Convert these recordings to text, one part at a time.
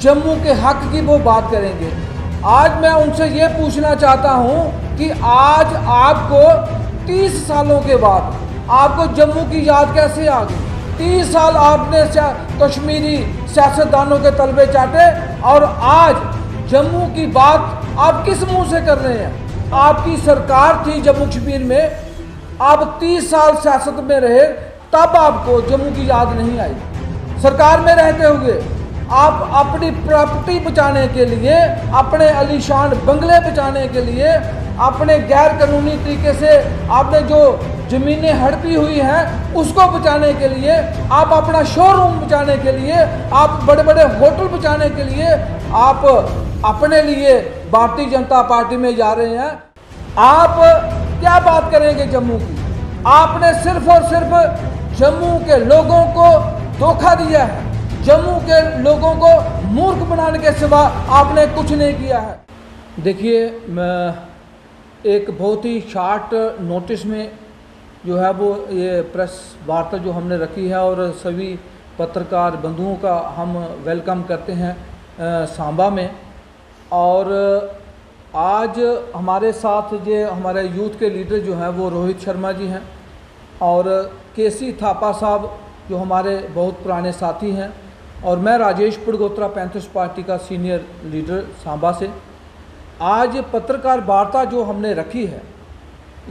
जम्मू के हक की वो बात करेंगे। आज मैं उनसे ये पूछना चाहता हूँ कि आज आपको 30 सालों के बाद आपको जम्मू की याद कैसे आ गई? 30 साल आपने कश्मीरी सियासतदानों के तलबे चाटे और आज जम्मू की बात आप किस मुंह से कर रहे हैं? आपकी सरकार थी जम्मू कश्मीर में, आप 30 साल सियासत में रहे, तब आपको जम्मू की याद नहीं आई। सरकार में रहते हुए आप अपनी प्रॉपर्टी बचाने के लिए, अपने आलीशान बंगले बचाने के लिए, अपने गैर कानूनी तरीके से आपने जो ज़मीनें हड़पी हुई हैं उसको बचाने के लिए, आप अपना शोरूम बचाने के लिए, आप बड़े बड़े होटल बचाने के लिए आप अपने लिए भारतीय जनता पार्टी में जा रहे हैं। आप क्या बात करेंगे जम्मू की? आपने सिर्फ और सिर्फ जम्मू के लोगों को धोखा दिया है, जम्मू के लोगों को मूर्ख बनाने के सिवा आपने कुछ नहीं किया है। देखिए, एक बहुत ही शॉर्ट नोटिस में जो है वो ये प्रेस वार्ता जो हमने रखी है और सभी पत्रकार बंधुओं का हम वेलकम करते हैं सांबा में। और आज हमारे साथ ये हमारे यूथ के लीडर जो हैं वो रोहित शर्मा जी हैं और केसी थापा साहब जो हमारे बहुत पुराने साथी हैं, और मैं राजेश पुड़गोत्रा पैंथर्स पार्टी का सीनियर लीडर सांबा से। आज पत्रकार वार्ता जो हमने रखी है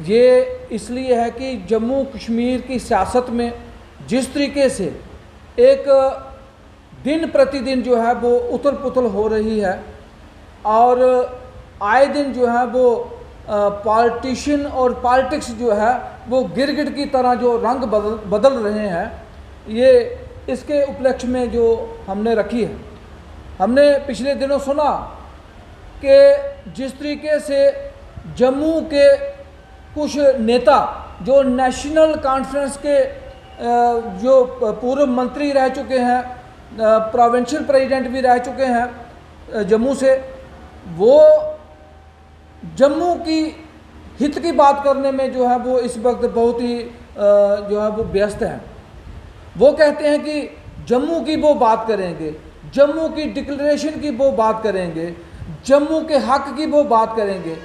ये इसलिए है कि जम्मू कश्मीर की सियासत में जिस तरीके से एक दिन प्रतिदिन जो है वो उथल पुथल हो रही है और आए दिन जो है वो पॉलिटिशियन और पॉलिटिक्स जो है वो गिरगिट की तरह जो रंग बदल रहे हैं, ये इसके उपलक्ष्य में जो हमने रखी है। हमने पिछले दिनों सुना कि जिस तरीके से जम्मू के कुछ नेता जो नेशनल कॉन्फ्रेंस के जो पूर्व मंत्री रह चुके हैं, प्रोविंशियल प्रेसिडेंट भी रह चुके हैं जम्मू से, वो जम्मू की हित की बात करने में जो है वो इस वक्त बहुत ही जो है वो व्यस्त हैं। वो कहते हैं कि जम्मू की वो बात करेंगे, जम्मू की डिक्लेरेशन की वो बात करेंगे, जम्मू के हक की वो बात करेंगे।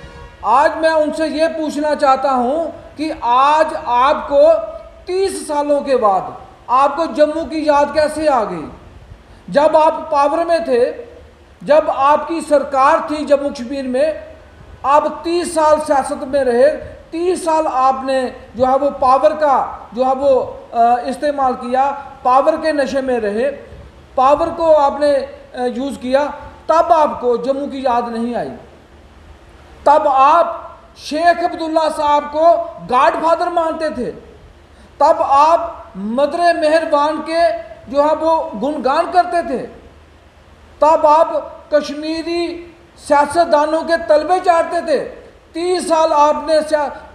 आज मैं उनसे ये पूछना चाहता हूँ कि आज आपको 30 सालों के बाद आपको जम्मू की याद कैसे आ गई? जब आप पावर में थे, जब आपकी सरकार थी जम्मू कश्मीर में, आप 30 साल सियासत में रहे, 30 साल आपने जो है वो पावर का जो है वो इस्तेमाल किया, पावर के नशे में रहे, पावर को आपने यूज़ किया, तब आपको जम्मू की याद नहीं आई। तब आप शेख अब्दुल्ला साहब को गॉडफादर मानते थे, तब आप मदरे मेहरबान के जो है वो गुणगान करते थे, तब आप कश्मीरी सियासतदानों के तलबे चाटते थे। 30 साल आपने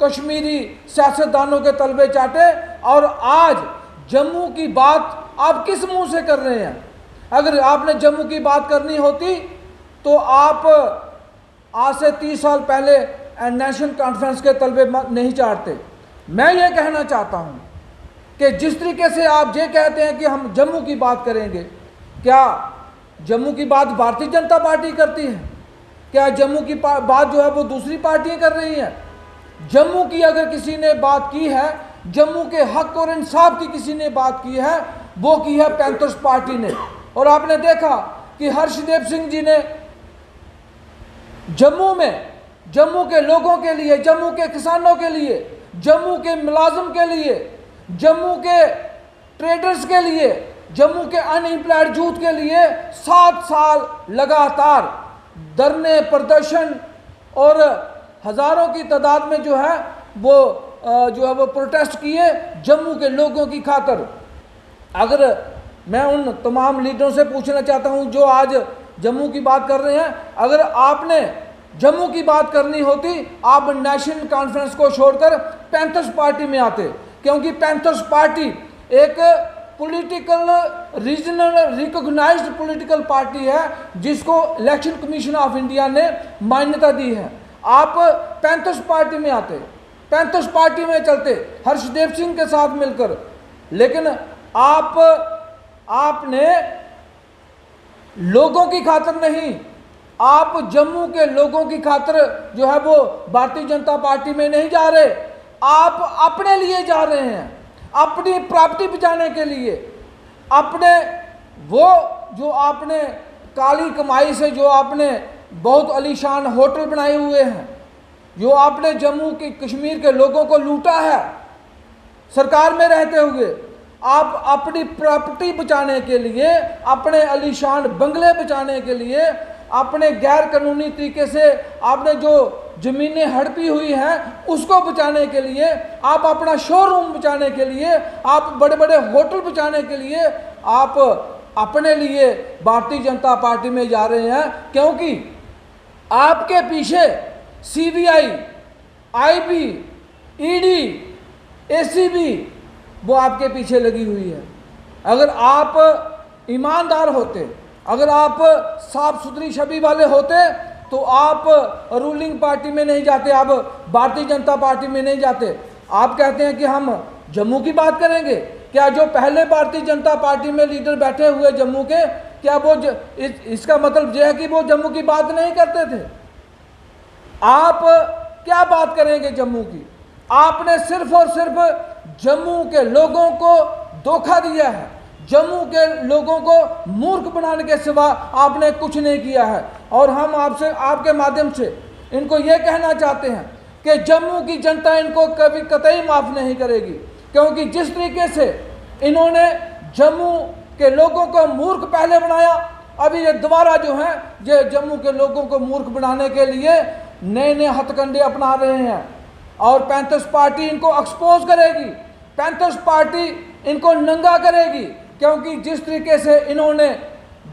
कश्मीरी सियासतदानों के तलबे चाटे और आज जम्मू की बात आप किस मुंह से कर रहे हैं? अगर आपने जम्मू की बात करनी होती तो आप आज से 30 साल पहले नेशनल कॉन्फ्रेंस के तलबे नहीं चाटते। मैं ये कहना चाहता हूँ कि जिस तरीके से आप ये कहते हैं कि हम जम्मू की बात करेंगे, क्या जम्मू की बात भारतीय जनता पार्टी करती है? क्या जम्मू की बात जो है वो दूसरी पार्टियां कर रही हैं? जम्मू की अगर किसी ने बात की है, जम्मू के हक और इंसाफ की किसी ने बात की है, वो की है पैंथर्स पार्टी ने। और आपने देखा कि हर्षदेव सिंह जी ने जम्मू में जम्मू के लोगों के लिए, जम्मू के किसानों के लिए, जम्मू के मुलाजिम के लिए, जम्मू के ट्रेडर्स के लिए, जम्मू के अनएम्प्लॉयड यूथ के लिए 7 साल लगातार धरने, प्रदर्शन और हज़ारों की तादाद में जो है वो प्रोटेस्ट किए जम्मू के लोगों की खातिर। अगर मैं उन तमाम लीडरों से पूछना चाहता हूं जो आज जम्मू की बात कर रहे हैं, अगर आपने जम्मू की बात करनी होती आप नेशनल कॉन्फ्रेंस को छोड़कर पैंथर्स पार्टी में आते, क्योंकि पैंथर्स पार्टी एक political regional recognised political party है जिसको इलेक्शन कमीशन ऑफ इंडिया ने मान्यता दी है। आप पैंथर्स पार्टी में आते, पैंथर्स पार्टी में चलते हर्षदेव सिंह के साथ मिलकर, लेकिन आपने लोगों की खातिर नहीं, आप जम्मू के लोगों की खातिर जो है वो भारतीय जनता पार्टी में नहीं जा रहे, आप अपने लिए जा रहे हैं, अपनी प्रॉपर्टी बचाने के लिए, अपने वो जो आपने काली कमाई से जो आपने बहुत आलीशान होटल बनाए हुए हैं, जो आपने जम्मू के कश्मीर के लोगों को लूटा है सरकार में रहते हुए, आप अपनी प्रॉपर्टी बचाने के लिए, अपने आलीशान बंगले बचाने के लिए, अपने गैर कानूनी तरीके से आपने जो ज़मीनें हड़पी हुई हैं उसको बचाने के लिए, आप अपना शोरूम बचाने के लिए, आप बड़े बड़े होटल बचाने के लिए, आप अपने लिए भारतीय जनता पार्टी में जा रहे हैं, क्योंकि आपके पीछे सीबीआई, आईबी, ईडी, एसीबी वो आपके पीछे लगी हुई है। अगर आप ईमानदार होते, अगर आप साफ सुथरी छवि वाले होते तो आप रूलिंग पार्टी में नहीं जाते, आप भारतीय जनता पार्टी में नहीं जाते। आप कहते हैं कि हम जम्मू की बात करेंगे, क्या जो पहले भारतीय जनता पार्टी में लीडर बैठे हुए जम्मू के, क्या वो इसका मतलब यह है कि वो जम्मू की बात नहीं करते थे? आप क्या बात करेंगे जम्मू की? आपने सिर्फ और सिर्फ जम्मू के लोगों को धोखा दिया है, जम्मू के लोगों को मूर्ख बनाने के सिवा आपने कुछ नहीं किया है। और हम आपसे, आपके माध्यम से इनको ये कहना चाहते हैं कि जम्मू की जनता इनको कभी कतई माफ़ नहीं करेगी, क्योंकि जिस तरीके से इन्होंने जम्मू के लोगों को मूर्ख पहले बनाया, अभी ये दोबारा जो है ये जम्मू के लोगों को मूर्ख बनाने के लिए नए नए हथकंडे अपना रहे हैं। और पैंथर्स पार्टी इनको एक्सपोज करेगी, पैंथर्स पार्टी इनको नंगा करेगी, क्योंकि जिस तरीके से इन्होंने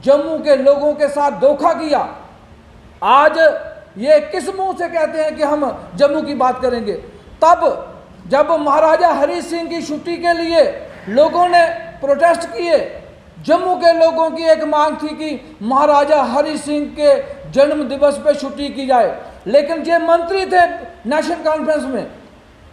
जम्मू के लोगों के साथ धोखा किया, आज ये किस मुंह से कहते हैं कि हम जम्मू की बात करेंगे? तब जब महाराजा हरि सिंह की छुट्टी के लिए लोगों ने प्रोटेस्ट किए, जम्मू के लोगों की एक मांग थी कि महाराजा हरि सिंह के जन्म दिवस पर छुट्टी की जाए, लेकिन ये मंत्री थे नेशनल कॉन्फ्रेंस में,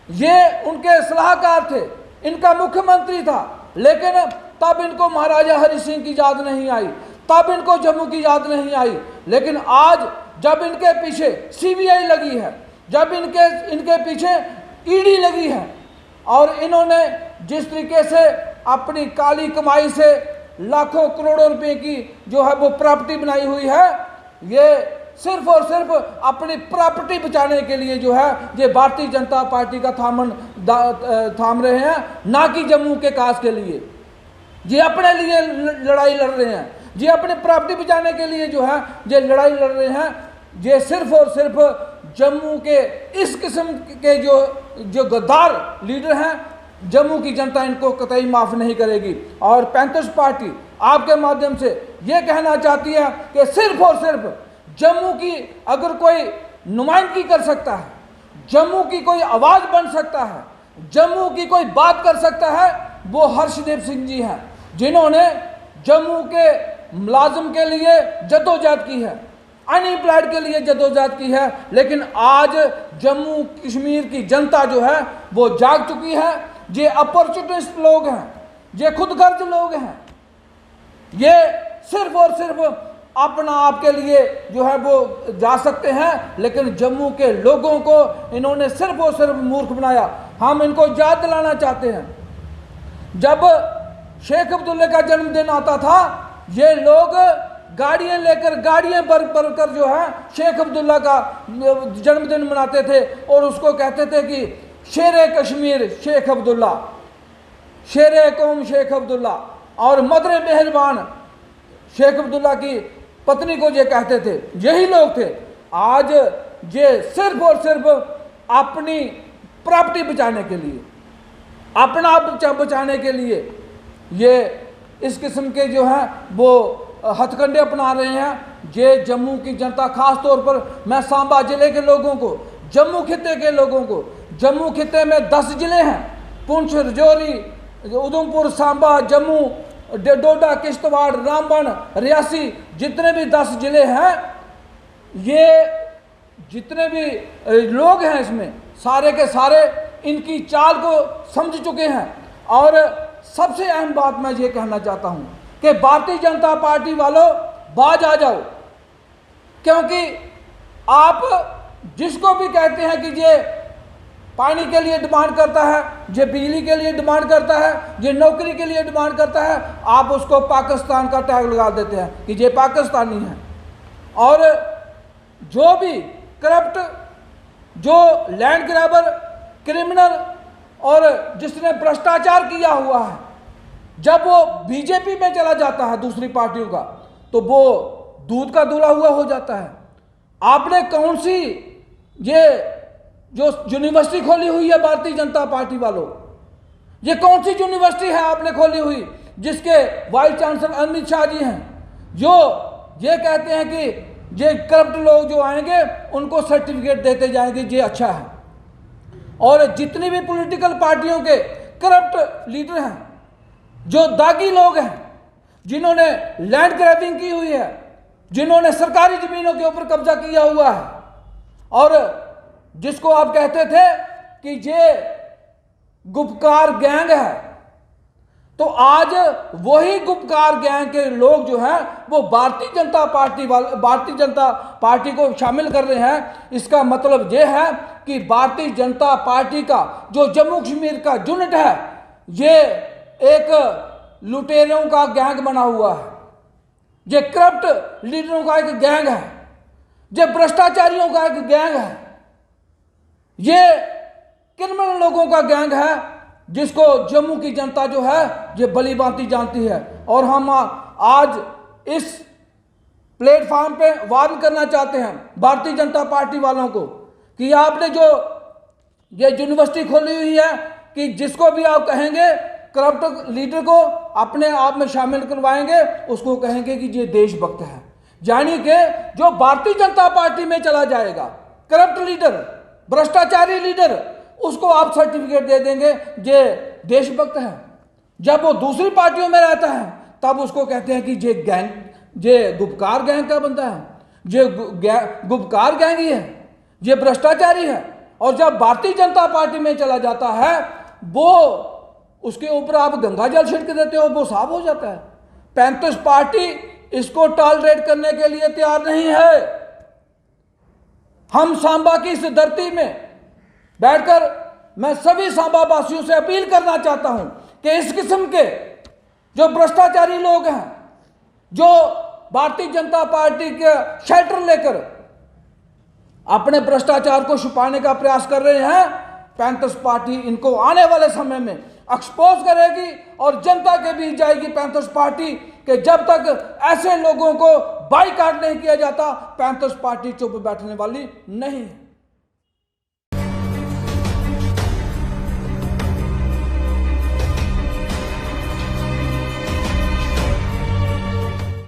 ये उनके सलाहकार थे, इनका मुख्यमंत्री था, लेकिन तब इनको महाराजा हरि सिंह की याद नहीं आई, तब इनको जम्मू की याद नहीं आई। लेकिन आज जब इनके पीछे सीबीआई लगी है, जब इनके पीछे ईडी लगी है, और इन्होंने जिस तरीके से अपनी काली कमाई से लाखों करोड़ों रुपए की जो है वो प्रॉपर्टी बनाई हुई है, ये सिर्फ और सिर्फ अपनी प्रॉपर्टी बचाने के लिए जो है ये भारतीय जनता पार्टी का थाम रहे हैं, ना कि जम्मू के काज के लिए। ये अपने लिए लड़ाई लड़ रहे हैं, ये अपनी प्रॉपर्टी बचाने के लिए जो है ये लड़ाई लड़ रहे हैं। ये सिर्फ और सिर्फ जम्मू के इस किस्म के जो गद्दार लीडर हैं, जम्मू की जनता इनको कतई माफ़ नहीं करेगी। और पैंथर्स पार्टी आपके माध्यम से ये कहना चाहती है कि सिर्फ और सिर्फ जम्मू की अगर कोई नुमाइंदगी कर सकता है, जम्मू की कोई आवाज़ बन सकता है, जम्मू की कोई बात कर सकता है, वो हर्षदेव सिंह जी हैं, जिन्होंने जम्मू के मुलाजिम के लिए जद्दोजहद की है, अनएम्प्लॉयड के लिए जद्दोजहद की है। लेकिन आज जम्मू कश्मीर की जनता जो है वो जाग चुकी है। ये अपॉर्चुनिस्ट लोग हैं, ये खुदगर्ज लोग हैं, ये सिर्फ और सिर्फ अपना आपके लिए जो है वो जा सकते हैं, लेकिन जम्मू के लोगों को इन्होंने सिर्फ और सिर्फ मूर्ख बनाया। हम इनको याद दिलाना चाहते हैं, जब शेख अब्दुल्ला का जन्मदिन आता था, ये लोग गाड़ियां लेकर गाड़ियां भर कर जो है शेख अब्दुल्ला का जन्मदिन मनाते थे, और उसको कहते थे कि शेर कश्मीर शेख अब्दुल्ला, शेर कौम शेख अब्दुल्ला, और मदर मेहरबान शेख अब्दुल्ला की पत्नी को ये कहते थे। यही लोग थे। आज ये सिर्फ और सिर्फ अपनी प्रॉपर्टी बचाने के लिए, अपना आप बचाने के लिए ये इस किस्म के जो हैं वो हथकंडे अपना रहे हैं। ये जम्मू की जनता, खास तौर पर मैं सांबा ज़िले के लोगों को, जम्मू खिते के लोगों को, जम्मू खिते में 10 ज़िले हैं, पुंछ, रजौरी, उधमपुर, सांबा, जम्मू, डोडा, किश्तवाड़, रामबन, रियासी, जितने भी 10 ज़िले हैं, ये जितने भी लोग हैं इसमें सारे के सारे इनकी चाल को समझ चुके हैं। और सबसे अहम बात मैं ये कहना चाहता हूँ कि भारतीय जनता पार्टी वालों, बाज आ जाओ, क्योंकि आप जिसको भी कहते हैं कि ये पानी के लिए डिमांड करता है, ये बिजली के लिए डिमांड करता है, ये नौकरी के लिए डिमांड करता है, आप उसको पाकिस्तान का टैग लगा देते हैं कि ये पाकिस्तानी है। और जो भी करप्ट, जो लैंड ग्रैबर, क्रिमिनल और जिसने भ्रष्टाचार किया हुआ है, जब वो बीजेपी में चला जाता है दूसरी पार्टियों का, तो वो दूध का दूल्हा हुआ हो जाता है। आपने कौन सी ये जो यूनिवर्सिटी खोली हुई है भारतीय जनता पार्टी वालों, ये कौन सी यूनिवर्सिटी है आपने खोली हुई जिसके वाइस चांसलर अमित शाह जी हैं, जो ये कहते हैं कि ये करप्ट लोग जो आएंगे उनको सर्टिफिकेट देते जाएंगे, ये अच्छा है। और जितनी भी पॉलिटिकल पार्टियों के करप्ट लीडर हैं, जो दागी लोग हैं, जिन्होंने लैंड ग्रैबिंग की हुई है, जिन्होंने सरकारी जमीनों के ऊपर कब्जा किया हुआ है, और जिसको आप कहते थे कि ये गुपकार गैंग है, तो आज वही गुपकार गैंग के लोग जो हैं वो भारतीय जनता पार्टी को शामिल कर रहे हैं। इसका मतलब ये है कि भारतीय जनता पार्टी का जो जम्मू कश्मीर का यूनिट है, ये एक लुटेरों का गैंग बना हुआ है, ये करप्ट लीडरों का एक गैंग है, ये भ्रष्टाचारियों का एक गैंग है, ये क्रिमिनल लोगों का गैंग है, जिसको जम्मू की जनता जो है ये भली भांति जानती है। और हम आज इस प्लेटफॉर्म पे वार्न करना चाहते हैं भारतीय जनता पार्टी वालों को कि आपने जो ये यूनिवर्सिटी खोली हुई है, कि जिसको भी आप कहेंगे करप्ट लीडर को अपने आप में शामिल करवाएंगे, उसको कहेंगे कि ये देशभक्त है। यानी कि जो भारतीय जनता पार्टी में चला जाएगा करप्ट लीडर, भ्रष्टाचारी लीडर, उसको आप सर्टिफिकेट दे देंगे ये देशभक्त है। जब वो दूसरी पार्टियों में रहता है तब उसको कहते हैं कि ये गैंग, ये गुपकार गैंग का बंदा है, ये गुपकार गैंग ही है, ये भ्रष्टाचारी है। और जब भारतीय जनता पार्टी में चला जाता है, वो उसके ऊपर आप गंगा जल छिड़क देते हो, वो साफ हो जाता है। 35 पार्टी इसको टॉलरेट करने के लिए तैयार नहीं है। हम सांबा की इस धरती में बैठकर मैं सभी सांबा वासियों से अपील करना चाहता हूं कि इस किस्म के जो भ्रष्टाचारी लोग हैं, जो भारतीय जनता पार्टी के शेल्टर लेकर अपने भ्रष्टाचार को छुपाने का प्रयास कर रहे हैं, 35 पार्टी इनको आने वाले समय में एक्सपोज करेगी और जनता के बीच जाएगी 35 पार्टी कि जब तक ऐसे लोगों को बाइकाट नहीं किया जाता 35 पार्टी चुप बैठने वाली नहीं है।